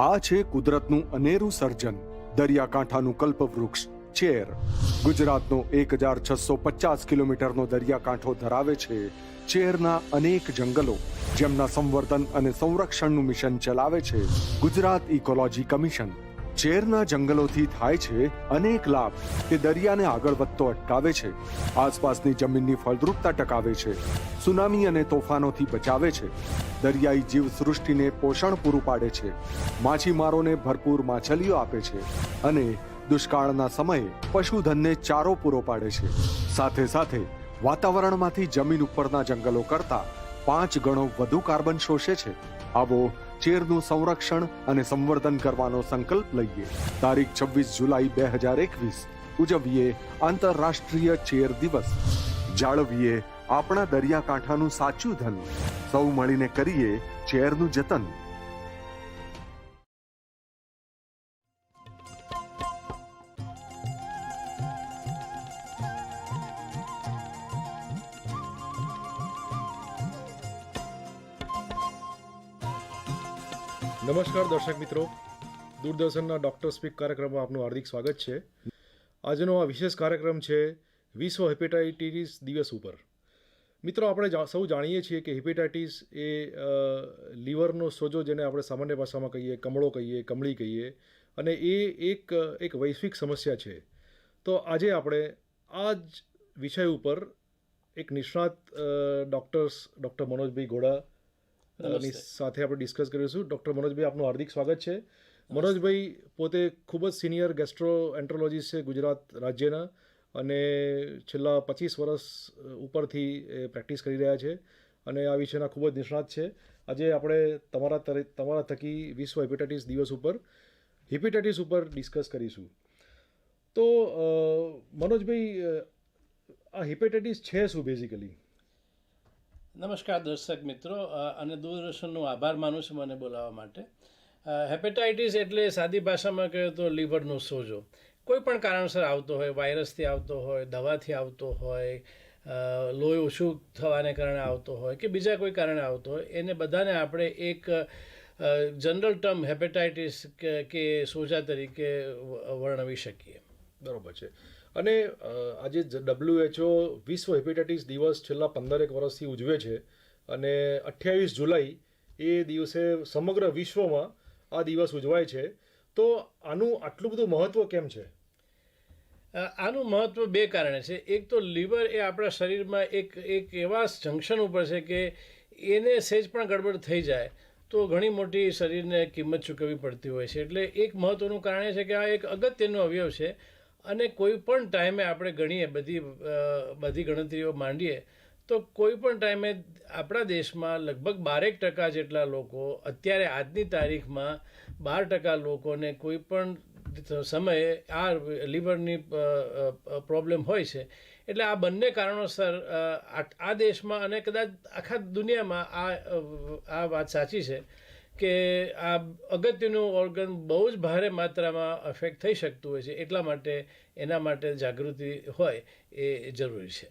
આ છે કુદરતનું અનેરું સર્જન, દરિયાકાંઠાનું કલ્પવૃક્ષ ચેર. ગુજરાતનો 1650 કિલોમીટરનો દરિયાકાંઠો ધરાવે છે ચેરના અનેક જંગલો, જેમના સંવર્ધન અને સંરક્ષણનું મિશન ચલાવે છે ગુજરાત ઇકોલોજી કમિશન. ચેરના જંગલોથી થાય છે અનેક લાભ. તે દરિયાને આગળ વધતો અટકાવે છે, આસપાસની જમીનની ફળદ્રુપતા ટકાવે છે, સુનામી અને તોફાનોથી બચાવે છે, દરિયાઈ જીવસૃષ્ટિને પોષણ પૂરું પાડે છે, માછીમારોને ભરપૂર માછલીઓ આપે છે અને દુષ્કાળના સમયે પશુધનને ચારો પૂરો પાડે છે. સાથે સાથે વાતાવરણમાંથી જમીન ઉપરના જંગલો કરતા 5 ગણો વધુ કાર્બન શોષે છે. આવો ચેરનું સંરક્ષણ અને સંવર્ધન કરવાનો સંકલ્પ લઈએ. તારીખ 26 જુલાઈ 2021 ઉજવીએ આંતરરાષ્ટ્રીય ચેર દિવસ. જાળવીએ આપણા દરિયાકાંઠાનું સાચું ધન. સૌ મળીને કરીએ ચેરનું જતન. નમસ્કાર દર્શક મિત્રો, દૂરદર્શનના ડૉક્ટર સ્પીક કાર્યક્રમમાં આપનું હાર્દિક સ્વાગત છે. આજનો આ વિશેષ કાર્યક્રમ છે વિશ્વ હેપેટાઇટિસ દિવસ ઉપર. મિત્રો, આપણે સૌ જાણીએ છીએ કે હેપેટાઇટિસ એ લીવરનો સોજો, જેને આપણે સામાન્ય ભાષામાં કહીએ કમળો કહીએ, કમળી કહીએ, અને એ એક વૈશ્વિક સમસ્યા છે. તો આજે આપણે આ જ વિષય ઉપર એક નિષ્ણાત ડૉક્ટર મનોજભાઈ ઘોડા ની સાથે આપણે ડિસ્કસ કરીશું. ડૉક્ટર મનોજભાઈ, આપનું હાર્દિક સ્વાગત છે. મનોજભાઈ પોતે ખૂબ જ સિનિયર ગેસ્ટ્રો એન્ટ્રોલોજીસ્ટ છે ગુજરાત રાજ્યના, અને છેલ્લા 25 વર્ષ ઉપરથી પ્રેક્ટિસ કરી રહ્યા છે અને આ વિષયના ખૂબ જ નિષ્ણાત છે. આજે આપણે તમારા થકી વિશ્વ હેપેટાઇટિસ દિવસ ઉપર હેપેટાઇટિસ ઉપર ડિસ્કસ કરીશું. તો મનોજભાઈ, આ હેપેટાઇટિસ છે શું બેઝિકલી? નમસ્કાર દર્શક મિત્રો, અને દૂરદર્શનનો આભાર માનું છું મને બોલાવવા માટે. હેપેટાઇટિસ એટલે સાદી ભાષામાં કહીએ તો લીવરનો સોજો. કોઈ પણ કારણસર આવતો હોય, વાયરસથી આવતો હોય, દવાથી આવતો હોય, લોહી ઓછું થવાને કારણે આવતો હોય કે બીજા કોઈ કારણે આવતો હોય, એને બધાને આપણે એક જનરલ ટર્મ હેપેટાઇટિસ કે સોજા તરીકે વર્ણવી શકીએ. બરાબર છે. અને આજે WHO વિશ્વ હેપેટાઇટિસ દિવસ છેલ્લા 15 વર્ષથી ઉજવે છે, અને 28 જુલાઈ એ દિવસે સમગ્ર વિશ્વમાં આ દિવસ ઉજવાય છે. તો આનું આટલું બધું મહત્ત્વ કેમ છે? આનું મહત્ત્વ બે કારણે છે. એક તો લીવર એ આપણા શરીરમાં એક એવા જંક્શન ઉપર છે કે એને સહેજ પણ ગડબડ થઈ જાય તો ઘણી મોટી શરીરને કિંમત ચૂકવવી પડતી હોય છે. એટલે એક મહત્ત્વનું કારણ એ છે કે આ એક અગત્યનો અવયવ છે, અને કોઈ પણ ટાઈમે આપણે ગણીએ બધી ગણતરીઓ માંડીએ તો કોઈ પણ ટાઈમે આપણા દેશમાં લગભગ 12% જેટલા લોકો, અત્યારે આજની તારીખમાં 12% લોકોને કોઈ પણ સમયે આ લીવરની પ્રોબ્લેમ હોય છે. એટલે આ બંને કારણોસર આ દેશમાં અને કદાચ આખા દુનિયામાં આ વાત સાચી છે કે આ અગત્યનું ઓર્ગન બહુ જ ભારે માત્રામાં અફેક્ટ થઈ શકતું હોય છે. એટલા માટે એના માટે જાગૃતિ હોય એ જરૂરી છે.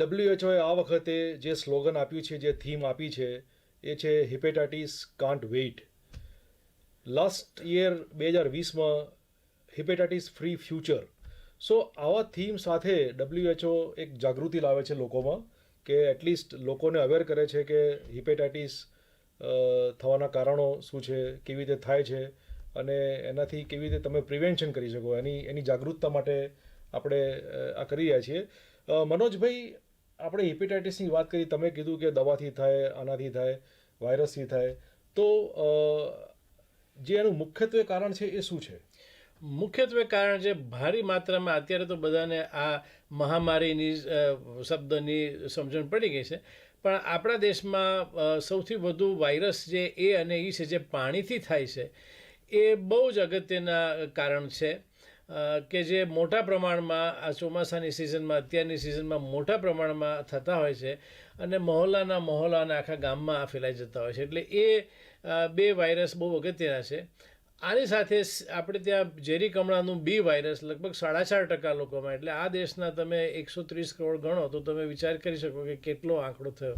WHO આ વખતે જે સ્લોગન આપ્યું છે, જે થીમ આપી છે, એ છે hepatitis can't wait. Last year 2020માં હેપેટાઇટિસ ફ્રી ફ્યુચર. સો આવા થીમ સાથે WHO એક જાગૃતિ લાવે છે લોકોમાં, કે એટલીસ્ટ લોકોને અવેર કરે છે કે હેપેટાઇટિસ થવાના કારણો શું છે, કેવી રીતે થાય છે, અને એનાથી કેવી રીતે તમે પ્રિવેન્શન કરી શકો, એની જાગૃતતા માટે આપણે આ કરી રહ્યા છીએ. મનોજભાઈ, આપણે હેપેટાઇટિસની વાત કરી, તમે કીધું કે દવાથી થાય, આનાથી થાય, વાયરસથી થાય. તો જે એનું મુખ્યત્વે કારણ છે એ શું છે? મુખ્યત્વે કારણ છે ભારી માત્રામાં, અત્યારે તો બધાને આ મહામારીની શબ્દની સમજણ પડી ગઈ છે, પણ આપણા દેશમાં સૌથી વધુ વાયરસ જે એ અને ઈ છે, જે પાણીથી થાય છે, એ બહુ જ અગત્યના કારણ છે. કે જે મોટા પ્રમાણમાં આ ચોમાસાની સિઝનમાં, અત્યારની સિઝનમાં મોટા પ્રમાણમાં થતા હોય છે, અને મહોલ્લા આખા ગામમાં ફેલાઈ જતા હોય છે. એટલે એ બે વાયરસ બહુ અગત્યના છે. આની સાથે આપણે ત્યાં ઝેરી કમળાનું બી વાયરસ લગભગ 4.5% લોકોમાં, એટલે આ દેશના તમે 130 કરોડ ગણો તો તમે વિચાર કરી શકો કે કેટલો આંકડો થયો.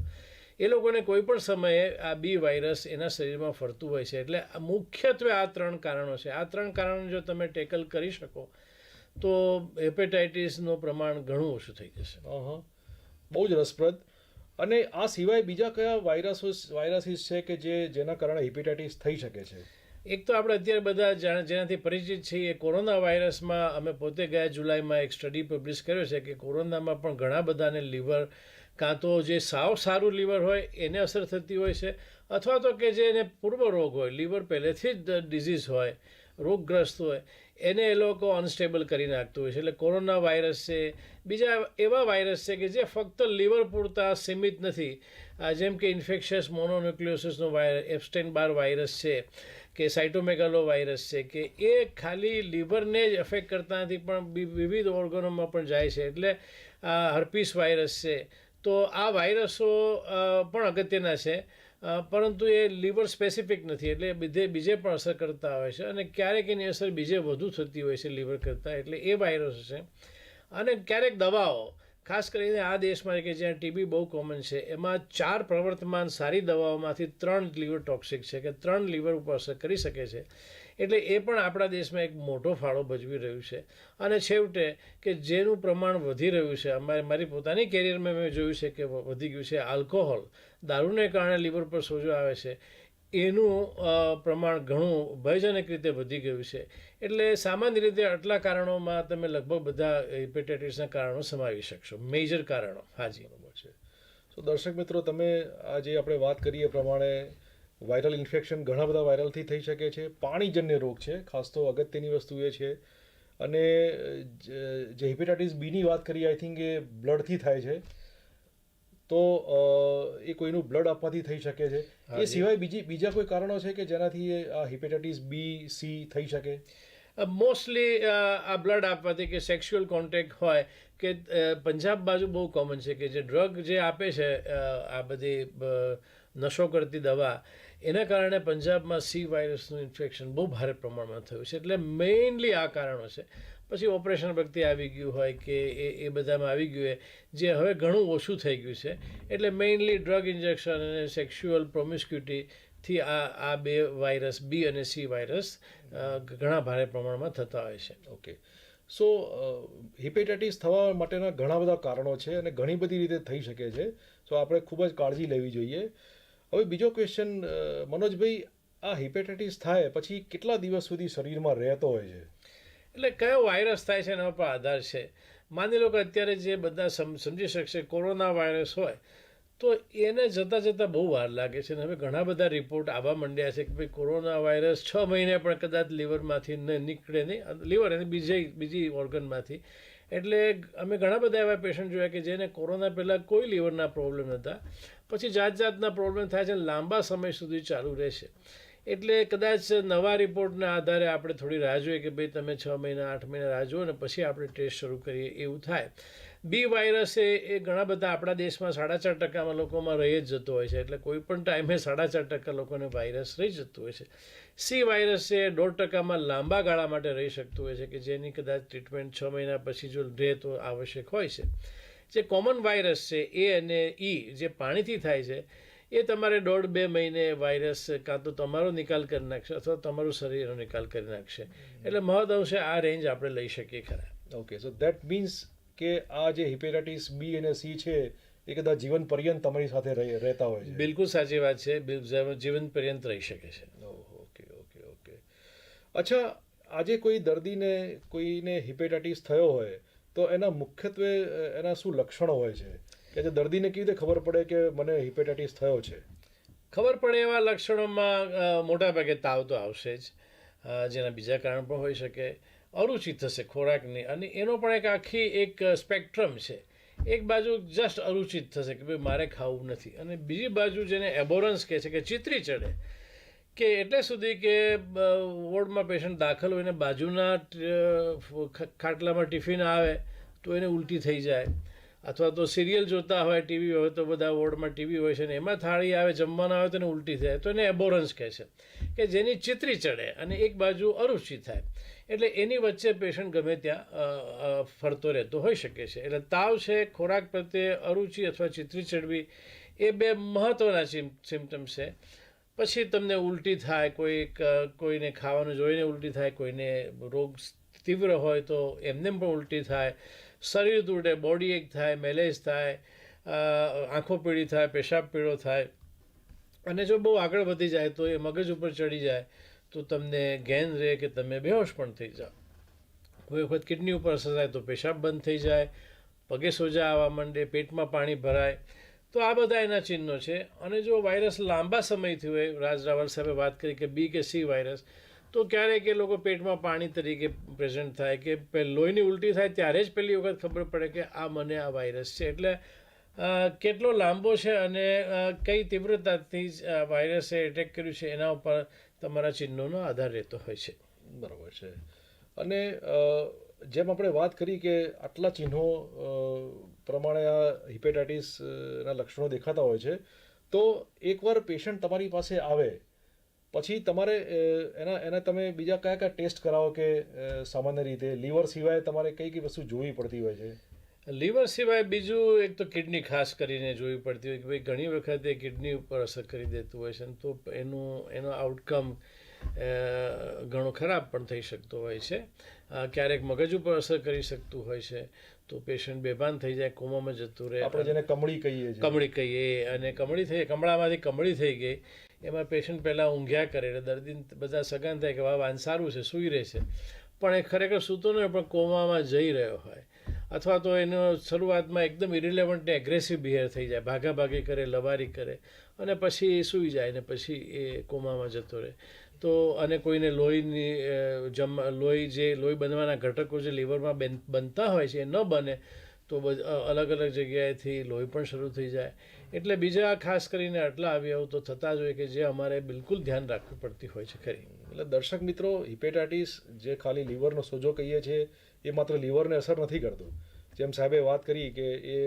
એ લોકોને કોઈ પણ સમયે આ બી વાયરસ એના શરીરમાં ફરતું હોય છે. એટલે મુખ્યત્વે આ 3 કારણો છે. આ 3 કારણો જો તમે ટેકલ કરી શકો તો હેપેટાઇટિસનું પ્રમાણ ઘણું ઓછું થઈ જશે. બહુ જ રસપ્રદ. અને આ સિવાય બીજા કયા વાયરસીસ છે કે જેના કારણે હેપેટાઇટિસ થઈ શકે છે? એક તો આપણે અત્યારે બધા જેનાથી પરિચિત છીએ, કોરોના વાયરસમાં અમે પોતે ગયા જુલાઈમાં એક સ્ટડી પબ્લિશ કર્યો છે કે કોરોનામાં પણ ઘણા બધાને લીવર, કાં તો જે સાવ સારું લીવર હોય એને અસર થતી હોય છે, અથવા તો કે જે એને પૂર્વ રોગ હોય, લીવર પહેલેથી જ ડિઝીઝ હોય, રોગગ્રસ્ત હોય, એને એ લોકો અનસ્ટેબલ કરી નાખતું હોય છે. એટલે કોરોના વાયરસ છે. બીજા એવા વાયરસ છે કે જે ફક્ત લીવર પૂરતા સીમિત નથી, જેમ કે ઇન્ફેક્શિયસ મોનોન્યુક્લિયોસિસનો વાયરસ, એપ્સ્ટેન બાર વાયરસ છે કે સાઇટોમેગાલો વાયરસ છે, કે એ ખાલી લીવરને જ અફેક્ટ કરતા નથી પણ વિવિધ ઓર્ગનોમાં પણ જાય છે. એટલે હર્પીસ વાયરસ છે. તો આ વાયરસો પણ અગત્યના છે, પરંતુ એ લીવર સ્પેસિફિક નથી, એટલે બીજે પણ અસર કરતા હોય છે અને ક્યારેક એની અસર બીજે વધુ થતી હોય છે લીવર કરતાં. એટલે એ વાયરસ છે. અને ક્યારેક દવાઓ, ખાસ કરીને આ દેશમાં કે જ્યાં ટીબી બહુ કોમન છે, એમાં 4 પ્રવર્તમાન સારી દવાઓમાંથી 3 લીવર ટોક્સિક છે, કે 3 લીવર ઉપર અસર કરી શકે છે. એટલે એ પણ આપણા દેશમાં એક મોટો ફાળો ભજવી રહ્યું છે. અને છેવટે કે જેનું પ્રમાણ વધી રહ્યું છે, મારી પોતાની કેરિયરમાં મેં જોયું છે કે વધી ગયું છે આલ્કોહોલ, દારૂને કારણે લીવર પર સોજો આવે છે, એનું પ્રમાણ ઘણું ભયજનક રીતે વધી ગયું છે. એટલે સામાન્ય રીતે આટલા કારણોમાં તમે લગભગ બધા હેપેટાઇટિસના કારણો સમાવી શકશો, મેજર કારણો. હાજી, બરાબર છે. તો દર્શક મિત્રો, તમે આજે આપણે વાત કરીએ પ્રમાણે વાયરલ ઇન્ફેક્શન ઘણા બધા વાયરલથી થઈ શકે છે. પાણીજન્ય રોગ છે ખાસ તો અગત્યની વસ્તુ એ છે. અને જે હેપેટાઇટિસ બીની વાત કરીએ, આઈ થિંક એ બ્લડથી થાય છે. તો એ કોઈનું બ્લડ આપવાથી થઈ શકે છે. એ સિવાય બીજા કોઈ કારણો છે કે જેનાથી આ હેપેટાઇટિસ બી, સી થઈ શકે? મોસ્ટલી આ બ્લડ આપવાથી કે સેક્સ્યુઅલ કોન્ટેક્ટ હોય, કે પંજાબ બાજુ બહુ કોમન છે કે જે ડ્રગ જે આપે છે, આ બધી નશો કરતી દવા, એના કારણે પંજાબમાં સી વાયરસનું ઇન્ફેક્શન બહુ ભારે પ્રમાણમાં થયું છે. એટલે મેઇનલી આ કારણો છે. પછી ઓપરેશન વખતે આવી ગયું હોય કે એ બધામાં આવી ગયું હોય, જે હવે ઘણું ઓછું થઈ ગયું છે. એટલે મેઇનલી ડ્રગ ઇન્જેક્શન અને સેક્સ્યુઅલ પ્રોમિસ્ક્યુટીથી આ 2 વાયરસ, બી અને સી વાયરસ, ઘણા ભારે પ્રમાણમાં થતા હોય છે. ઓકે. સો હેપેટાઇટિસ થવા માટેના ઘણા બધા કારણો છે અને ઘણી બધી રીતે થઈ શકે છે. સો આપણે ખૂબ જ કાળજી લેવી જોઈએ. હવે બીજો ક્વેશ્ચન, મનોજભાઈ, આ હેપેટાઇટિસ થાય પછી કેટલા દિવસ સુધી શરીરમાં રહેતો હોય છે? એટલે કયો વાયરસ થાય છે એના પર આધાર છે. માની લો કે અત્યારે જે બધા સમજી શકશે કોરોના વાયરસ હોય તો એને જતાં બહુ વાર લાગે છે. અને હવે ઘણા બધા રિપોર્ટ આવવા માંડ્યા છે કે ભાઈ કોરોના વાયરસ 6 મહિને પણ કદાચ લીવરમાંથી નીકળે નહીં, લીવર અને બીજી ઓર્ગનમાંથી. એટલે અમે ઘણા બધા એવા પેશન્ટ જોયા કે જેને કોરોના પહેલાં કોઈ લીવરના પ્રોબ્લેમ નહોતા, પછી જાતના પ્રોબ્લેમ થાય છે, લાંબા સમય સુધી ચાલુ રહેશે. એટલે કદાચ નવા રિપોર્ટના આધારે આપણે થોડી રાહ જોઈએ કે ભાઈ તમે 6 મહિના 8 મહિના રાહ જુઓ ને પછી આપણે ટેસ્ટ શરૂ કરીએ, એવું થાય. બી વાયરસ એ ઘણા બધા આપણા દેશમાં 4.5% લોકોમાં રહી જ જતો હોય છે. એટલે કોઈ પણ ટાઈમે 4.5% લોકોને વાયરસ રહી જતું હોય છે. સી વાયરસ એ 1.5% લાંબા ગાળા માટે રહી શકતું હોય છે, કે જેની કદાચ ટ્રીટમેન્ટ 6 મહિના પછી જો રહે તો આવશ્યક હોય છે. જે કોમન વાયરસ છે એ અને ઈ, જે પાણીથી થાય છે, એ તમારે 1.5-2 મહિને વાયરસ કાં તો તમારો નિકાલ કરી નાખશે અથવા તમારું શરીરનો નિકાલ કરી નાખશે. એટલે મહદઅંશે આ રેન્જ આપણે લઈ શકીએ ખરા. ઓકે. સો દેટ મીન્સ કે આ જે હેપેટાઇટિસ બી અને સી છે એ કદાચ જીવન પર્યંત તમારી સાથે રહેતા હોય છે? બિલકુલ સાચી વાત છે. જીવન પર્યંત રહી શકે છે. ઓકે. અચ્છા, આજે કોઈ દર્દીને કોઈને હેપેટાઇટિસ થયો હોય તો એના મુખ્યત્વે એના શું લક્ષણો હોય છે કે જે દર્દીને કેવી રીતે ખબર પડે કે મને હેપેટાઇટિસ થયો છે? ખબર પડે એવા લક્ષણોમાં મોટાભાગે તાવ તો આવશે જ, જેના બીજા કારણ પણ હોઈ શકે. અરુચિ થશે ખોરાકની, અને એનો પણ એક સ્પેક્ટ્રમ છે. એક બાજુ જસ્ટ અરુચિત થશે કે ભાઈ મારે ખાવું નથી, અને બીજી બાજુ જેને એબોરન્સ કહે છે કે ચિત્રી ચડે, કે એટલે સુધી કે વોર્ડમાં પેશન્ટ દાખલ હોય ને બાજુના ખાટલામાં ટિફિન આવે તો એને ઉલટી થઈ જાય, અથવા તો સિરિયલ જોતા હોય, ટીવી હોય તો બધા વોર્ડમાં ટીવી હોય છે ને એમાં થાળી આવે, જમવાના આવે તો એને ઉલટી થાય, તો એને એબોરન્સ કહે છે, કે જેની ચિત્રી ચડે અને એક બાજુ અરુચિ થાય. એટલે એની વચ્ચે પેશન્ટ ગમે ત્યાં ફરતો રહેતો હોઈ શકે છે. એટલે તાવ છે, ખોરાક પ્રત્યે અરુચિ અથવા ચિત્રી ચડવી, એ બે મહત્ત્વના સિમ્ટમ્સ છે. પછી તમને ઉલટી થાય, કોઈને ખાવાનું જોઈને ઉલટી થાય, કોઈને રોગ તીવ્ર હોય તો એમને પણ ઉલટી થાય, શરીર તૂટે, બોડી એક થાય, મેલેજ થાય, આંખો પીળી થાય, પેશાબ પીળો થાય, અને જો બહુ આગળ વધી જાય તો એ મગજ ઉપર ચડી જાય તો તમને ગેન રહે કે તમે બેહોશ પણ થઈ જાઓ. કોઈ વખત કિડની ઉપર અસર થાય તો પેશાબ બંધ થઈ જાય, પગે સોજા આવવા માંડે, પેટમાં પાણી ભરાય. તો આ બધા એના ચિહ્નો છે. અને જો વાયરસ લાંબા સમયથી હોય, રાજ રાવલ સાહેબે વાત કરી કે બી કે સી વાયરસ, તો ક્યારેક એ લોકો પેટમાં પાણી તરીકે પ્રેઝન્ટ થાય કે લોહીની ઉલટી થાય ત્યારે જ પહેલી વખત ખબર પડે કે આ મને આ વાયરસ છે. એટલે કેટલો લાંબો છે અને કઈ તીવ્રતાથી વાયરસે એટેક કર્યું છે એના ઉપર તમારા ચિહ્નોનો આધાર રહેતો હોય છે. બરાબર છે. અને જેમ આપણે વાત કરી કે આટલા ચિહ્નો પ્રમાણે આ હિપેટાઇટિસના લક્ષણો દેખાતા હોય છે, તો એકવાર પેશન્ટ તમારી પાસે આવે પછી તમારે એના તમે બીજા કયા ટેસ્ટ કરાવો કે સામાન્ય રીતે લીવર સિવાય તમારે કઈ વસ્તુ જોવી પડતી હોય છે? લીવર સિવાય બીજું એક તો કિડની ખાસ કરીને જોવી પડતી હોય કે ભાઈ ઘણી વખત એ કિડની ઉપર અસર કરી દેતું હોય છે, તો એનો આઉટકમ ઘણો ખરાબ પણ થઈ શકતો હોય છે. ક્યારેક મગજ ઉપર અસર કરી શકતું હોય છે, તો પેશન્ટ બેભાન થઈ જાય, કોમામાં જતું રહે. આપણે જેને કમળી કહીએ, અને કમળામાંથી કમળી થઈ ગઈ, એમાં પેશન્ટ પહેલાં ઊંઘ્યા કરે એટલે દર્દી બધા સગાન થાય કે વાન સારું છે, સૂઈ રહે છે, પણ એ ખરેખર સૂતો ન હોય પણ કોમામાં જઈ રહ્યો હોય, અથવા તો એનો શરૂઆતમાં એકદમ ઇરિલેવન્ટ ને એગ્રેસિવ બિહેવ થઈ જાય, ભાગાભાગી કરે, લવારી કરે, અને પછી એ સૂઈ જાય ને પછી એ કોમામાં જતો રહે. તો અને કોઈને લોહી બનવાના ઘટકો જે લીવરમાં બનતા હોય છે એ ન બને તો અલગ અલગ જગ્યાએથી લોહી પણ શરૂ થઈ જાય. એટલે બીજા ખાસ કરીને આટલા અવયવ તો થતા જ હોય કે જે અમારે બિલકુલ ધ્યાન રાખવું પડતી હોય છે ખરી. એટલે દર્શક મિત્રો, હિપેટાઇટિસ જે ખાલી લીવરનો સોજો કહીએ છીએ એ માત્ર લીવરને અસર નથી કરતું. જેમ સાહેબે વાત કરી કે એ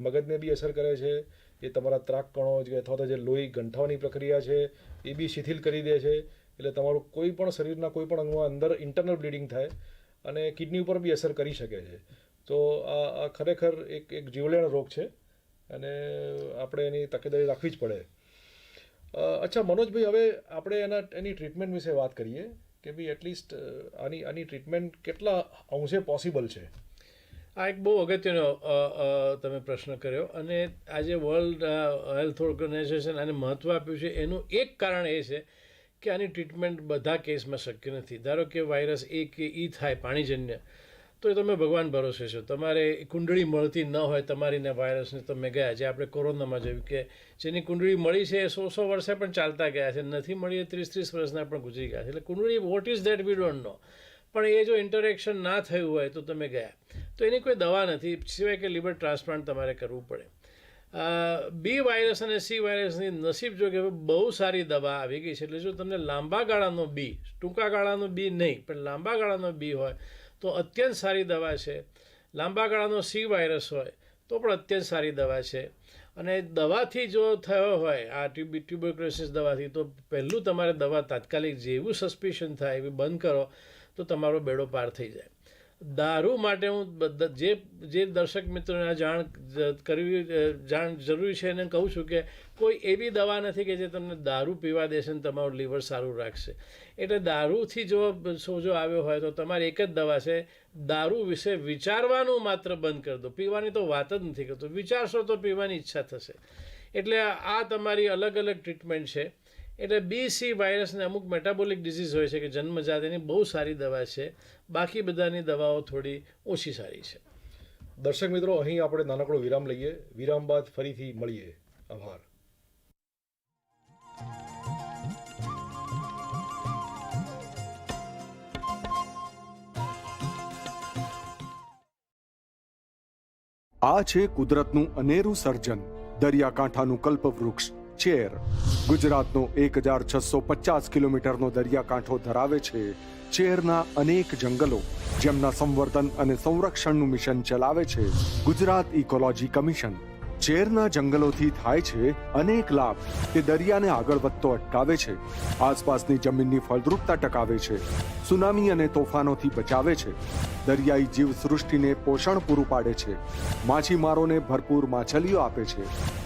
મગજને બી અસર કરે છે, એ તમારા ત્રાક કણો અથવા તો જે લોહી ગંઠાવાની પ્રક્રિયા છે એ બી શિથિલ કરી દે છે. એટલે તમારું કોઈ પણ શરીરના કોઈ પણ અંગમાં અંદર ઇન્ટરનલ બ્લીડિંગ થાય અને કિડની ઉપર બી અસર કરી શકે છે. તો આ ખરેખર એક જીવલેણ રોગ છે અને આપણે એની તકેદારી રાખવી જ પડે. અચ્છા મનોજભાઈ, હવે આપણે એની ટ્રીટમેન્ટ વિશે વાત કરીએ કે ભાઈ એટલીસ્ટ આની ટ્રીટમેન્ટ કેટલા અંશે પોસિબલ છે? આ એક બહુ અગત્યનો તમે પ્રશ્ન કર્યો, અને આજે વર્લ્ડ હેલ્થ ઓર્ગેનાઇઝેશન આને મહત્ત્વ આપ્યું છે. એનું એક કારણ એ છે કે આની ટ્રીટમેન્ટ બધા કેસમાં શક્ય નથી. ધારો કે વાયરસ એ કે ઈ થાય પાણીજન્ય, તો તમે ભગવાન ભરોસે છો, તમારે કુંડળી મળતી ન હોય તમારીને વાયરસને તમે ગયા, જે આપણે કોરોનામાં જોયું કે જેની કુંડળી મળી છે એ 100 વર્ષે પણ ચાલતા ગયા છે, નથી મળી એ 30 વર્ષના પણ ગુજરી ગયા છે. એટલે કુંડળી what is that we don't know, પણ એ જો ઇન્ટરેક્શન ના થયું હોય તો તમે ગયા. તો એની કોઈ દવા નથી સિવાય કે લીવર ટ્રાન્સપ્લાન્ટ તમારે કરવું પડે. બી વાયરસ અને સી વાયરસની નસીબ જો કે બહુ સારી દવા આવી ગઈ છે. એટલે જો તમને લાંબા ગાળાનો બી, ટૂંકા ગાળાનો બી નહીં પણ લાંબા ગાળાનો બી હોય તો અત્યંત સારી દવા છે. લાંબા ગાળાનો સી વાયરસ હોય તો પણ અત્યંત સારી દવા છે. અને દવાથી જો થયો હોય આ ટ્યુબરક્યુલોસિસ દવાથી, તો પહેલું તમારે દવા તાત્કાલિક જેવું સસ્પિશન થાય એવી બંધ કરો તો તમારો બેડો પાર થઈ જાય. દારૂ માટે હું જે દર્શક મિત્રોને આ જાણ જરૂરી છે એને કહું છું કે કોઈ એવી દવા નથી કે જે તમને દારૂ પીવા દેશે ને તમારું લીવર સારું રાખશે. એટલે દારૂથી જો સોજો આવ્યો હોય તો તમારી એક જ દવા છે, દારૂ વિશે વિચારવાનું માત્ર બંધ કરી દો. પીવાની તો વાત જ નથી કરતો, વિચારશો તો પીવાની ઈચ્છા થશે. એટલે આ તમારી અલગ અલગ ટ્રીટમેન્ટ છે. એટલે BC વાયરસને અમુક મેટાબોલિક ડિઝીઝ હોય છે કે જન્મજાત, એની બહુ સારી દવા છે, બાકી બધાની દવાઓ થોડી ઓછી સારી છે. દર્શક મિત્રો, અહીં આપણે નાનકડો વિરામ લઈએ. વિરામ બાદ ફરીથી મળીએ. આભાર. આ છે કુદરતનું અનેરું સર્જન, દરિયાકાંઠાનું કલ્પવૃક્ષ ચેર. ગુજરાતનો 1650 કિલોમીટરનો દરિયાકાંઠો ધરાવે છે ચેરના અનેક જંગલો, જેમના સંવર્ધન અને સંરક્ષણનું મિશન ચલાવે છે ગુજરાત ઇકોલોજી કમિશન. ચેરના જંગલોથી થાય છે અનેક લાભ. તે દરિયાને આગળ વધતો અટકાવે છે, આસપાસની જમીનની ફળદ્રુપતા ટકાવે છે, સુનામી અને તોફાનોથી બચાવે છે, દરિયાઈ જીવસૃષ્ટિને પોષણ પૂરું પાડે છે, માછીમારોને ભરપૂર માછલીઓ આપે છે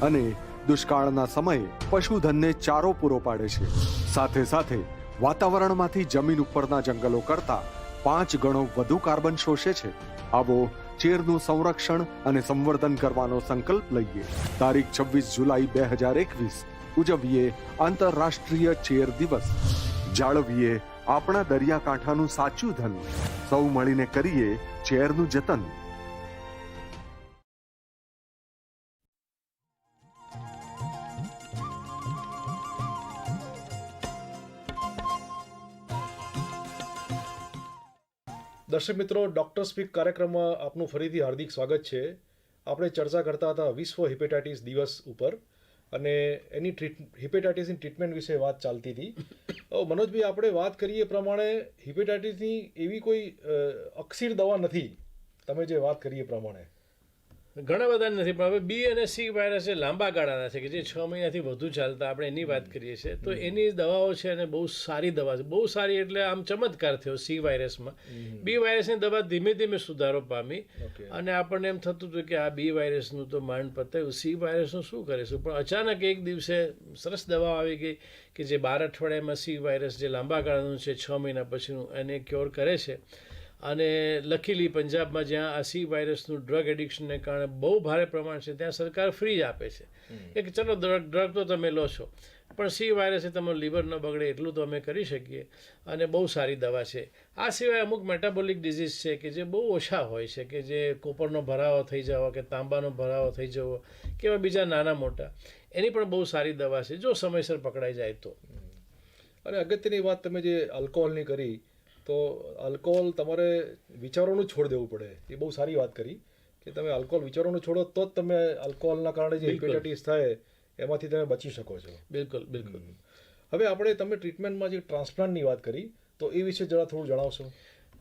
અને દુષ્કાળના સમયે પશુધનને ચારો પૂરો પાડે છે. સાથે સાથે વાતાવરણમાંથી જમીન ઉપરના જંગલો કરતા 5 ગણો વધુ કાર્બન શોષે છે. આવો ચેરનું સંરક્ષણ અને સંવર્ધન કરવાનો સંકલ્પ લઈએ. તારીખ 26 જુલાઈ 2021 ઉજવીએ આંતરરાષ્ટ્રીય ચેર દિવસ. જાળવીએ આપણા દરિયાકાંઠાનું સાચું ધન. સૌ મળીને કરીએ ચેરનું જતન. દર્શક મિત્રો, ડૉક્ટર સ્પીક કાર્યક્રમમાં આપનું ફરીથી હાર્દિક સ્વાગત છે. આપણે ચર્ચા કરતા હતા વિશ્વ હિપેટાઇટિસ દિવસ ઉપર અને એની હિપેટાઇટિસની ટ્રીટમેન્ટ વિશે વાત ચાલતી હતી. મનોજભાઈ, આપણે વાત કરીએ પ્રમાણે હિપેટાઇટિસની એવી કોઈ અકસીર દવા નથી, તમે જે વાત કરીએ પ્રમાણે. ઘણા બધા નથી, પણ હવે બી અને સી વાયરસ એ લાંબા ગાળાના છે કે જે 6 મહિનાથી વધુ ચાલતા, આપણે એની વાત કરીએ છીએ. તો એની દવાઓ છે અને બહુ સારી દવા છે. બહુ સારી એટલે આમ ચમત્કાર થયો સી વાયરસમાં. બી વાયરસની દવા ધીમે ધીમે સુધારો પામી અને આપણને એમ થતું હતું કે આ બી વાયરસનું તો માંડ પતાયું, સી વાયરસનું શું કરીશું. પણ અચાનક એક દિવસે સરસ દવા આવી ગઈ કે જે 12 અઠવાડિયામાં સી વાયરસ જે લાંબા ગાળાનું છે 6 મહિના પછીનું એને ક્યોર કરે છે. અને લખીલી પંજાબમાં જ્યાં આ સી વાયરસનું ડ્રગ એડિક્શનને કારણે બહુ ભારે પ્રમાણ છે, ત્યાં સરકાર ફ્રી જ આપે છે કે ચલો ડ્રગ તો તમે લો છો, પણ સી વાયરસે તમારું લીવર ન બગડે એટલું તો અમે કરી શકીએ. અને બહુ સારી દવા છે. આ સિવાય અમુક મેટાબોલિક ડિઝીઝ છે કે જે બહુ ઓછા હોય છે, કે જે કોપરનો ભરાવો થઈ જવો કે તાંબાનો ભરાવો થઈ જવો કે એવા બીજા નાના મોટા, એની પણ બહુ સારી દવા છે જો સમયસર પકડાઈ જાય તો. અને અગત્યની વાત તમે જે આલ્કોહોલની કરી, તો આલ્કોહોલ તમારે વિચારોનું છોડ દેવું પડે. એ બહુ સારી વાત કરી કે તમે આલ્કોહોલ વિચારોનું છોડો તો જ તમે આલ્કોહોલના કારણે જે હિપેટાઇટિસ થાય એમાંથી તમે બચી શકો છો. બિલકુલ બિલકુલ. હવે આપણે તમે ટ્રીટમેન્ટમાં જે ટ્રાન્સપ્લાન્ટની વાત કરી, તો એ વિશે જરા થોડું જણાવશો.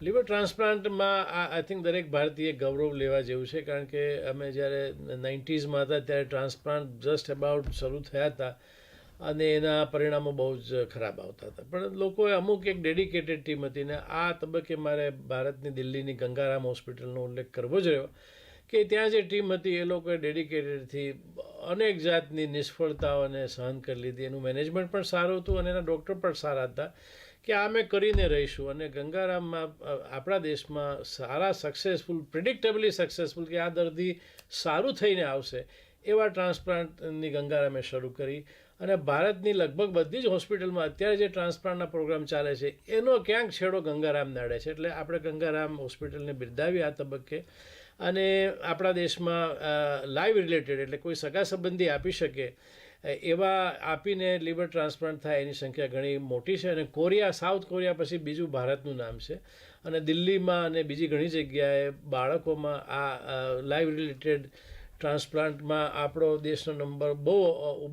લીવર ટ્રાન્સપ્લાન્ટમાં આઈ થિંક દરેક ભારતીય ગૌરવ લેવા જેવું છે, કારણ કે અમે જ્યારે 90s હતા ત્યારે ટ્રાન્સપ્લાન્ટ જસ્ટ અબાઉટ શરૂ થયા હતા અને એના પરિણામો બહુ જ ખરાબ આવતા હતા. પણ લોકોએ અમુક એક ડેડિકેટેડ ટીમ હતી, ને આ તબક્કે મારે ભારતની દિલ્હીની ગંગારામ હોસ્પિટલનો ઉલ્લેખ કરવો જ રહ્યો કે ત્યાં જે ટીમ હતી એ લોકોએ ડેડિકેટેડથી અનેક જાતની નિષ્ફળતાઓને સહન કરી લીધી. એનું મેનેજમેન્ટ પણ સારું હતું અને એના ડૉક્ટર પણ સારા હતા કે આ અમે કરીને રહીશું. અને ગંગારામમાં આપણા દેશમાં સારા સક્સેસફુલ, પ્રિડિક્ટેબલી સક્સેસફુલ કે આ દર્દી સારું થઈને આવશે એવા ટ્રાન્સપ્લાન્ટની ગંગારામે શરૂ કરી. અને ભારતની લગભગ બધી જ હોસ્પિટલમાં અત્યારે જે ટ્રાન્સપ્લાન્ટના પ્રોગ્રામ ચાલે છે એનો ક્યાંક છેડો ગંગારામ નડે છે. એટલે આપણે ગંગારામ હોસ્પિટલને બિરદાવી આ તબક્કે. અને આપણા દેશમાં લાઈવ રિલેટેડ એટલે કોઈ સગા સંબંધી આપી શકે એવા આપીને લીવર ટ્રાન્સપ્લાન્ટ થાય એની સંખ્યા ઘણી મોટી છે. અને કોરિયા, સાઉથ કોરિયા પછી બીજું ભારતનું નામ છે. અને દિલ્હીમાં અને બીજી ઘણી જગ્યાએ બાળકોમાં આ લાઈવ રિલેટેડ ટ્રાન્સપ્લાન્ટમાં આપણો દેશનો નંબર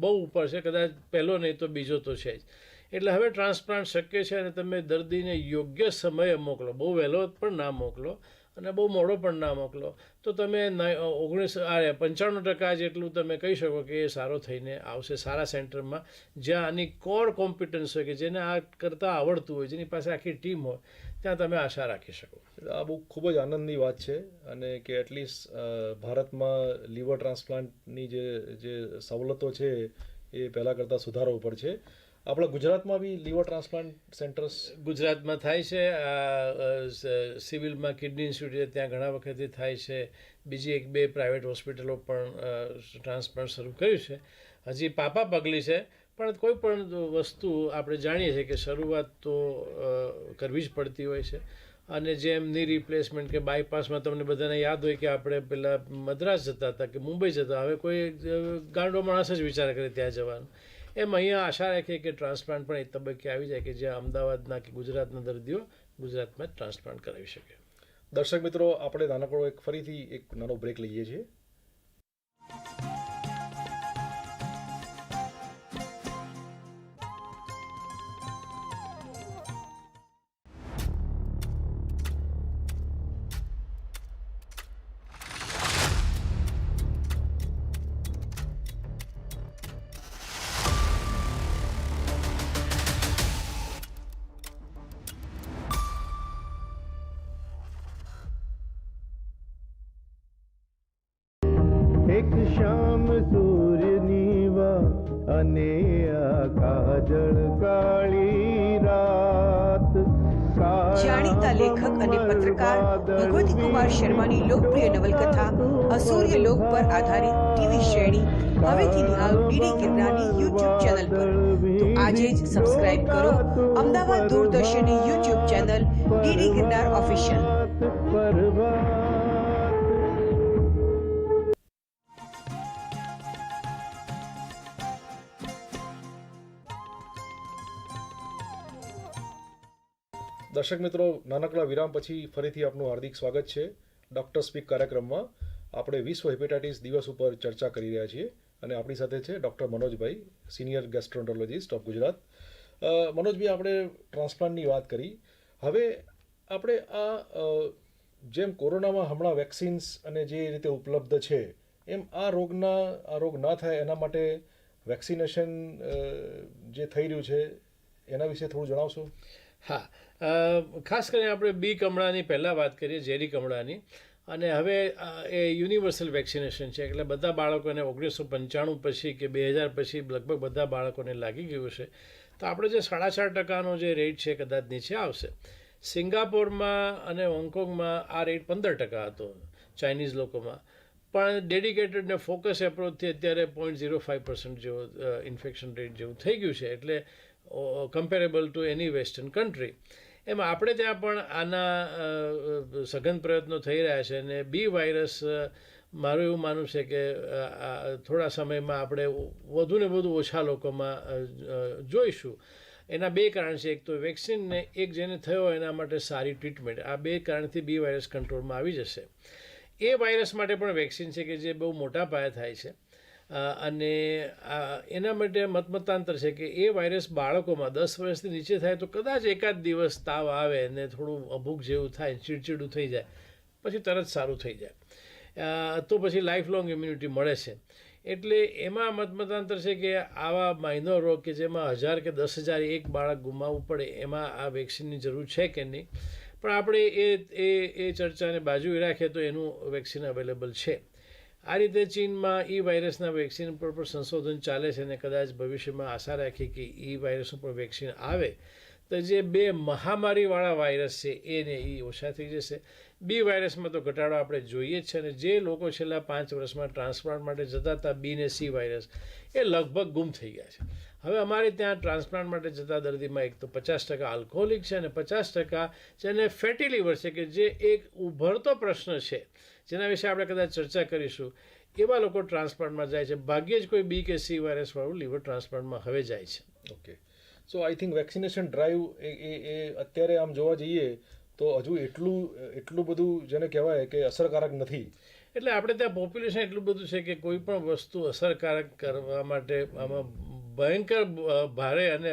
બહુ ઉપર છે, કદાચ પહેલો નહીં તો બીજો તો છે જ. એટલે હવે ટ્રાન્સપ્લાન્ટ શક્ય છે અને તમે દર્દીને યોગ્ય સમયે મોકલો, બહુ વહેલો પણ ના મોકલો અને બહુ મોડો પણ ના મોકલો, તો તમે 95% જેટલું તમે કહી શકો કે એ સારો થઈને આવશે સારા સેન્ટરમાં, જ્યાં આની કોર કોમ્પિટન્સ હોય કે જેને આ કરતાં આવડતું હોય, જેની પાસે આખી ટીમ હોય, ત્યાં તમે આશા રાખી શકો. આ બહુ ખૂબ જ આનંદની વાત છે. અને કે એટલીસ્ટ ભારતમાં લીવર ટ્રાન્સપ્લાન્ટની જે સવલતો છે એ પહેલાં કરતાં સુધારો ઉપર છે. આપણા ગુજરાતમાં બી લીવર ટ્રાન્સપ્લાન્ટ સેન્ટર્સ ગુજરાતમાં થાય છે. સિવિલમાં કિડની ઇન્સ્ટિટ્યૂટ ત્યાં ઘણા વખતથી થાય છે. બીજી 1-2 પ્રાઇવેટ હોસ્પિટલો પણ ટ્રાન્સપ્લાન્ટ શરૂ કર્યું છે. હજી પાપા પગલી છે, પણ કોઈ પણ વસ્તુ આપણે જાણીએ છીએ કે શરૂઆત તો કરવી જ પડતી હોય છે. અને જેમ ની રિપ્લેસમેન્ટ કે બાયપાસમાં તમને બધાને યાદ હોય કે આપણે પહેલાં મદ્રાસ જતા હતા કે મુંબઈ જતા, હવે કોઈ ગાંડો માણસ જ વિચાર કરે ત્યાં જવાનું. એમ અહીંયા આશા રાખીએ કે ટ્રાન્સપ્લાન્ટ પણ એક તબક્કે આવી જાય કે જ્યાં અમદાવાદના કે ગુજરાતના દર્દીઓ ગુજરાતમાં જ ટ્રાન્સપ્લાન્ટ કરાવી શકે. દર્શક મિત્રો, આપણે નાનકડો ફરીથી એક નાનો બ્રેક લઈએ છીએ. एक शाम सूर्य नी અને આ કાજળ કાળી રાત જાણીતા લેખક અને પત્રકાર ભગવતી કુમાર શર્માની લોકપ્રિય નવલકથા અસૂર્ય લોક પર આધારિત ટીવી શ્રેણી હવેથી નિહાળો ડીડી ગિરનારની યુટ્યુબ ચેનલ પર. તો આજે જ સબસ્ક્રાઇબ કરો અમદાવાદ દૂરદર્શનની YouTube channel DD Girnar official. દર્શક મિત્રો, નાનકડા વિરામ પછી ફરીથી આપનું હાર્દિક સ્વાગત છે. ડૉક્ટર સ્પીક કાર્યક્રમમાં આપણે વિશ્વ હેપેટાઇટિસ દિવસ ઉપર ચર્ચા કરી રહ્યા છીએ અને આપણી સાથે છે doctor Manojbhai, senior gastroenterologist of Gujarat. Manojbhai, આપણે ટ્રાન્સપ્લાન્ટની વાત કરી. હવે આપણે જેમ કોરોનામાં હમણાં વેક્સિન્સ અને જે રીતે ઉપલબ્ધ છે એમ આ રોગ ના થાય એના માટે વેક્સિનેશન જે થઈ રહ્યું છે એના વિશે થોડું જણાવશો? હા, ખાસ કરીને આપણે બી કમળાની પહેલાં વાત કરીએ, ઝેરી કમળાની. અને હવે એ યુનિવર્સલ વેક્સિનેશન છે, એટલે બધા બાળકોને 1995 પછી કે 2000 પછી લગભગ બધા બાળકોને લાગી ગયું છે. તો આપણે જે 4.5% જે રેટ છે કદાચ નીચે આવશે. સિંગાપોરમાં અને હોંગકોંગમાં આ રેટ 15% હતો ચાઇનીઝ લોકોમાં, પણ ડેડિકેટેડ ને ફોકસ એપ્રોચથી અત્યારે 0.05% જેવો ઇન્ફેક્શન રેટ જેવું થઈ ગયું છે, એટલે કમ્પેરેબલ ટુ એની વેસ્ટર્ન કન્ટ્રી. એમ આપણે ત્યાં પણ આના સઘન પ્રયત્નો થઈ રહ્યા છે અને બી વાયરસ મારું એવું માનવું છે કે થોડા સમયમાં આપણે વધુ ને વધુ ઓછા લોકોમાં જોઈશું. એના બે કારણ છે. એક તો વેક્સિનને, એક જેને થયો એના માટે સારી ટ્રીટમેન્ટ. આ બે કારણથી બી વાયરસ કંટ્રોલમાં આવી જશે. એ વાયરસ માટે પણ વેક્સિન છે કે જે બહુ મોટા પાયે થાય છે અને એના માટે મતમતાંતર છે કે એ વાયરસ બાળકોમાં 10 વર્ષથી નીચે થાય તો કદાચ એકાદ દિવસ તાવ આવે ને થોડું અભૂખ જેવું થાય, ચીડચીડું થઈ જાય, પછી તરત સારું થઈ જાય, તો પછી લાઈફ લોંગ ઇમ્યુનિટી મળે છે. એટલે એમાં મતમતાંતર છે કે આવા માઇનોર રોગ કે જેમાં 1000 કે 10,000 એક બાળક ગુમાવવું પડે, એમાં આ વેક્સિનની જરૂર છે કે નહીં. પણ આપણે એ ચર્ચાને બાજુએ રાખીએ તો એનું વેક્સિન અવેલેબલ છે. આ રીતે ચીનમાં ઈ વાયરસના વેક્સિન પર પણ સંશોધન ચાલે છે અને કદાચ ભવિષ્યમાં આશા રાખી કે ઈ વાયરસ ઉપર વેક્સિન આવે તો જે બે મહામારીવાળા વાયરસ છે એને ઓછા થઈ જશે. બી વાયરસમાં તો ઘટાડો આપણે જોઈએ જ છે અને જે લોકો છેલ્લા 5 વર્ષમાં ટ્રાન્સપ્લાન્ટ માટે જતા હતા બી ને સી વાયરસ, એ લગભગ ગુમ થઈ ગયા છે. હવે અમારે ત્યાં ટ્રાન્સપ્લાન્ટ માટે જતા દર્દીમાં એક તો 50% આલ્કોહોલિક છે અને 50% જેને ફેટી લીવર છે, કે જે એક ઉભરતો પ્રશ્ન છે જેના વિશે આપણે કદાચ ચર્ચા કરીશું. એવા લોકો ટ્રાન્સપ્લાન્ટમાં જાય છે. ભાગ્યે જ કોઈ બી કે સી વાયરસવાળું લીવર ટ્રાન્સપ્લાન્ટમાં હવે જાય છે. Okay, so I think vaccination drive એ અત્યારે આમ જોવા જઈએ તો હજુ એટલું બધું જેને કહેવાય કે અસરકારક નથી. એટલે આપણે ત્યાં પોપ્યુલેશન એટલું બધું છે કે કોઈ પણ વસ્તુ અસરકારક કરવા માટે આમાં ભયંકર ભારે અને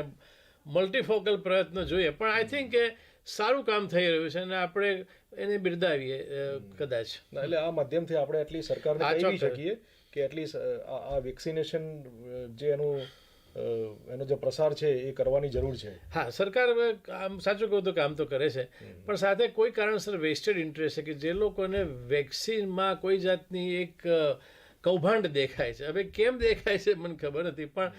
મલ્ટીફોકલ પ્રયત્નો જોઈએ. પણ આઈ થિંક કે સારું કામ થઈ રહ્યું છે અને આપણે એને બિરદાવીએ કદાચ. એટલે આ માધ્યમથી આપણે એટલી સરકારને કહી શકીએ કે એટલી આ વેક્સિનેશન જે એનો જે પ્રસાર છે એ કરવાની જરૂર છે. હા, સરકાર આમ સાચું કહું તો કામ તો કરે છે, પણ સાથે કોઈ કારણસર વેસ્ટેડ ઇન્ટરેસ્ટ છે કે જે લોકોને વેક્સિનમાં કોઈ જાતની એક કૌભાંડ દેખાય છે. હવે કેમ દેખાય છે મને ખબર નથી, પણ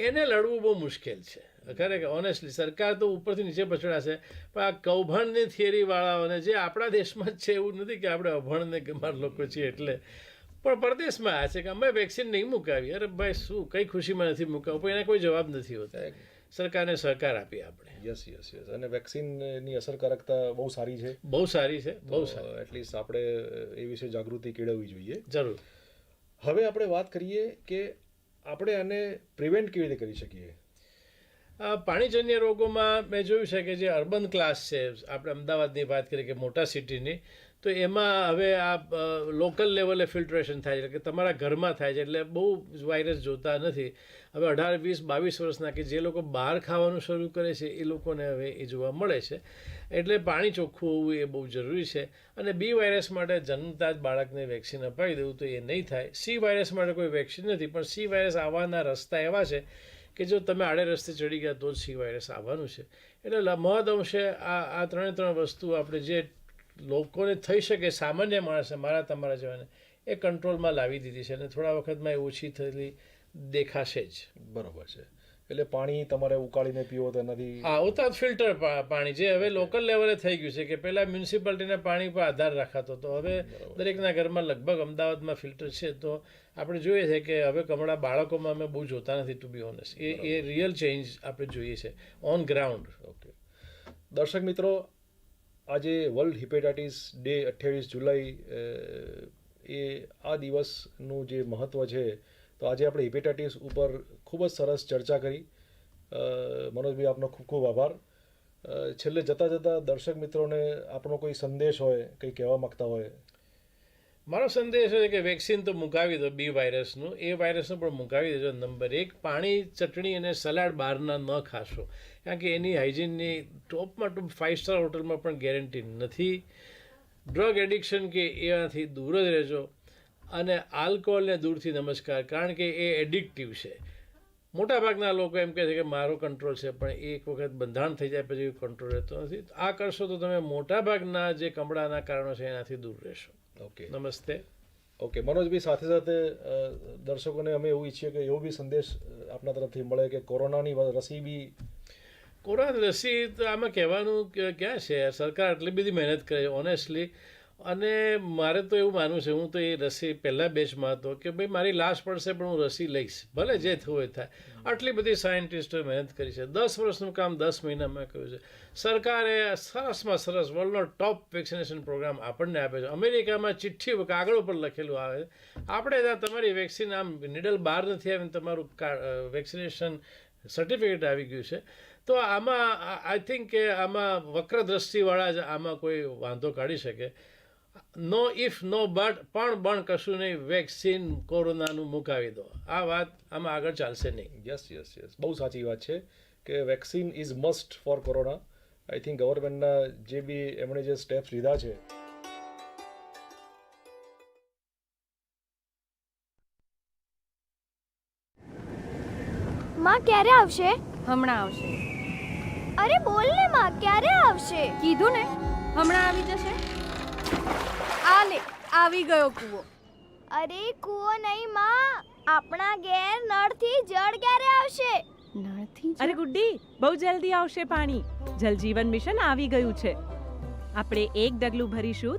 એને લડવું બહુ મુશ્કેલ છે ખરેખર. ઓનેસ્ટલી સરકાર તો ઉપરથી નીચે પછડાશે, પણ આ કૌભાંડની થિયરીવાળાઓને જે આપણા દેશમાં જ છે, એવું નથી કે આપણે અભણને ગમાર લોકો છીએ એટલે, પણ પરદેશમાં આ છે કે અમે વેક્સિન નહીં મુકાવી. અરે ભાઈ, શું કઈ ખુશીમાં નથી મુકાવું, પણ એને કોઈ જવાબ નથી હોતો. સરકારને સહકાર આપીએ આપણે. યસ. અને વેક્સિનની અસરકારકતા બહુ સારી છે, બહુ સારી છે, બહુ સારી. એટલીસ્ટ આપણે એ વિશે જાગૃતિ કેળવવી જોઈએ. જરૂર. હવે આપણે વાત કરીએ કે આપણે આને પ્રિવેન્ટ કેવી રીતે કરી શકીએ. પાણીજન્ય રોગોમાં મેં જોયું છે કે જે અર્બન ક્લાસ છે, આપણે અમદાવાદની વાત કરીએ કે મોટા સિટીની, તો એમાં હવે આ લોકલ લેવલે ફિલ્ટ્રેશન થાય છે, કે તમારા ઘરમાં થાય છે, એટલે બહુ વાયરસ જોતા નથી. હવે 18, 20, 22 વર્ષના કે જે લોકો બહાર ખાવાનું શરૂ કરે છે એ લોકોને હવે એ જોવા મળે છે. એટલે પાણી ચોખ્ખું હોવું એ બહુ જરૂરી છે. અને બી વાયરસ માટે જન્મતા જ બાળકને વેક્સિન અપાવી દેવું તો એ નહીં થાય. સી વાયરસ માટે કોઈ વેક્સિન નથી, પણ સી વાયરસ આવવાના રસ્તા એવા છે કે જો તમે આડે રસ્તે ચડી ગયા તો જ સી વાયરસ આવવાનું છે. એટલે મહદઅંશે આ 3 વસ્તુ આપણે જે લોકોને થઈ શકે, સામાન્ય માણસે, મારા તમારા જેવાને, એ કંટ્રોલમાં લાવી દીધી છે અને થોડા વખતમાં એ ઓછી થયેલી દેખાશે જ. બરોબર છે. એટલે પાણી તમારે ઉકાળીને પીવો તો એનાથી હા, ઉતાર ફિલ્ટર પાણી જે હવે લોકલ લેવલે થઈ ગયું છે, કે પહેલાં મ્યુનિસિપાલિટીના પાણી પર આધાર રાખાતો હતો, હવે દરેકના ઘરમાં લગભગ અમદાવાદમાં ફિલ્ટર છે. તો આપણે જોઈએ છે કે હવે હમણાં બાળકોમાં અમે બહુ જોતા નથી, to be honest. A real change આપણે જોઈએ છે ઓન ગ્રાઉન્ડ. ઓકે. દર્શક મિત્રો, આજે વર્લ્ડ હિપેટાઇટિસ ડે 28 જુલાઈ એ આ દિવસનું જે મહત્ત્વ છે, તો આજે આપણે હિપેટાઇટિસ ઉપર ખૂબ જ સરસ ચર્ચા કરી. મનોજભાઈ, આપનો ખૂબ ખૂબ આભાર. છેલ્લે જતાં જતાં દર્શક મિત્રોને આપણો કોઈ સંદેશ હોય, કંઈ કહેવા માગતા હોય? મારો સંદેશ છે કે વેક્સિન તો મુકાવી દો, બી વાયરસનું, એ વાયરસનું પણ મુકાવી દેજો. નંબર 1, પાણી, ચટણી અને સલાડ બહારના ન ખાશો, કારણ કે એની હાઇજીનની ટોપમાં ટોપ 5 સ્ટાર હોટલમાં પણ ગેરંટી નથી. ડ્રગ એડિક્શન કે એનાથી દૂર જ રહેજો. અને આલ્કોહોલને દૂરથી નમસ્કાર, કારણ કે એ એડિક્ટિવ છે. મોટાભાગના લોકો એમ કહે છે કે મારો કંટ્રોલ છે, પણ એક વખત બંધાણ થઈ જાય પછી કંટ્રોલ રહેતો નથી. આ કરશો તો તમે મોટાભાગના જે કમળાના કારણો છે એનાથી દૂર રહેશો. ઓકે. નમસ્તે. ઓકે મનોજભાઈ, સાથે સાથે દર્શકોને અમે એવું ઈચ્છીએ કે એવો બી સંદેશ આપના તરફથી મળે કે કોરોનાની રસી બી કોરોના રસી તો આમાં કહેવાનું ક્યાં છે? સરકાર આટલી બધી મહેનત કરે છે ઓનેસ્ટલી. અને મારે તો એવું માનવું છે, હું તો એ રસી પહેલાં બેચમાં હતો કે ભાઈ મારી લાશ પડશે પણ હું રસી લઈશ, ભલે જે થવું એ થાય. આટલી બધી સાયન્ટિસ્ટોએ મહેનત કરી છે. 10 વર્ષનું કામ 10 મહિનામાં કર્યું છે. સરકારે સરસમાં સરસ વર્લ્ડનો ટોપ વેક્સિનેશન પ્રોગ્રામ આપણને આપે છે. અમેરિકામાં ચિઠ્ઠી કાગળ ઉપર લખેલું આવે છે, આપણે ત્યાં તમારી વેક્સિન આમ નીડલ બહાર નથી આવીને તમારું વેક્સિનેશન સર્ટિફિકેટ આવી ગયું છે. તો આમાં આઈ થિંક કે આમાં વક્ર દ્રષ્ટિવાળા જ આમાં કોઈ વાંધો કાઢી શકે. નો ઇફ નો બટ, પણ કશું નહીં, વેક્સિન કોરોનાનું મુકાવી દો. આ વાત આમાં આગળ ચાલશે નહીં. યસ, બહુ સાચી વાત છે કે vaccine is must for corona. I think ગવર્મેન્ટના જે બી એમણે જે સ્ટેપ્સ લીધા છે. માં ક્યારે આવશે? હમણાં આવશે. અરે બોલ ને માં, ક્યારે આવશે? કીધું ને, હમણાં આવી જશે. આ લે, આવી ગયો કૂવો. અરે કૂવો નહીં માં, આપણા ઘેર નળથી જળ ક્યારે આવશે? નળથી અરે ગુડ્ડી, બહુ જલ્દી આવશે પાણી. જલ જીવન મિશન આવી ગયું છે. આપણે એક ડગલું ભરીશું